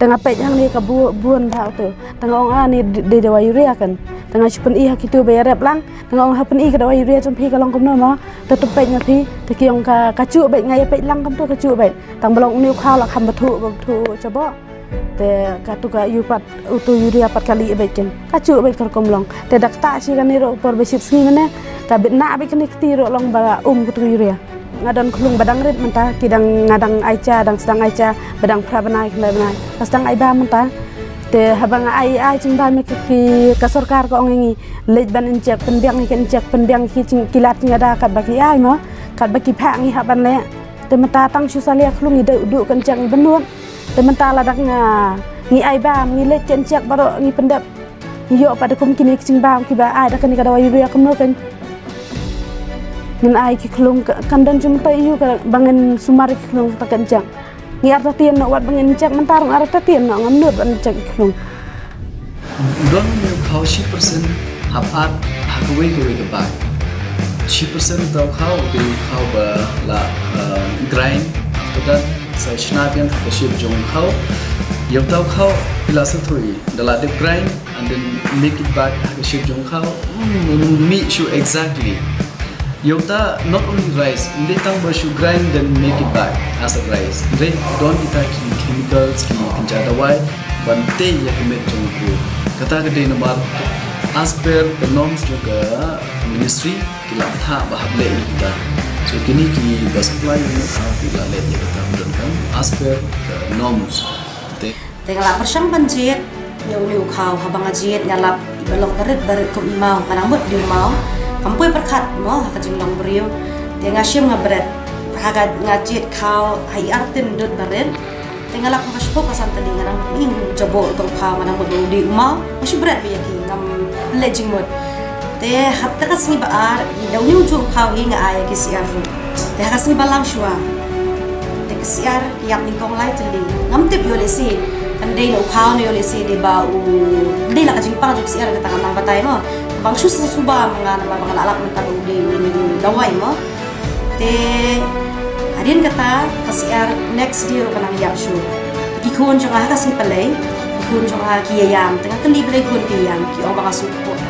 tengah pet yang ni ke buan dah tu tengah orang ni di dewa urea kan tengah chupen I hak itu bayar rep lang tengah orang hapen I ke dewa urea jumpi kalau kamu nama tetap pet nyapi tapi yang kacu bet ngaya pet lang kamu tu kacu bet tang belong ni kau lah kamu betul coba te katu ka yupat utu urea 4 kali bet kan kacu bet kalau kamu long te dak tak sih kan ni ro por besip sini mana kabit nak bet kan ketiro long bala kutu urea ngadon kelung badang rit mentah kidang ngadang aica dang sedang aica badang prabanai kenai pas dang aiba mentah te habang ai cingba me ki ka sarkar ko ngi lej ban injek penbiang ki injek penbiang ki kilat ngada kat bagi ai mo kat bagi phak ngi haban le te mentah tang susalia kelung i du kan jang benut te mentah ladak ngi aiba ngi lej injek baro ngi pendap yo pada kum kini cingba ki ba ai dak ni kada wayu ya kumno kan ngan ai ki kelung kandan cuma tayu bangen sumari kelung tak kencang ngiar tatian nak wat bangen cek mentarung arah tatian nak ngamnut ban cek kelung don meu kau 10% hapat hakwe ke ba 10% tau kau be kau ba la grind after that sa shnabian ka ship jong kau yau tau kau philosophy dala de grind and then make it back ka ship jong kau me show exactly Yauta not only rice, they tang barshu grind then make it back as a rice. They don't kita chemicals ki kenjada wai bante ya kemet jongku. Kata kedai nomor as per the norms juga ministry kila tha bahab le kita. So kini ki supply ni kila le kita menggunakan as per the norms. Tengah persang banjir ya uliu kau habang ajit ngalap balong berit kum imau manang mut di mau. Kampui perkat mo hakajing long beriu tengah syam ngabret haga ngajit kau hai artin dot beret tengah lak paspo kasan tali ngarang ming jabo to kau manang di mau masih berat be yaki ngam lejing mod te hatta kasni baar daw ni uju kau hinga ay ki siar te kasni balang shwa te siar yap ni kong lai tali ngam tip yo lesi andai no kau ni yo lesi di bau di la kajing pang juk siar kata nang batay mo bang susah suba mga alak mentang di dawai mo te adin kata kasiar next year kanang yap shu ikon jong ha kasing palay ikon jong ha kiyayam tengah kali balay kun piyam ki ong baka support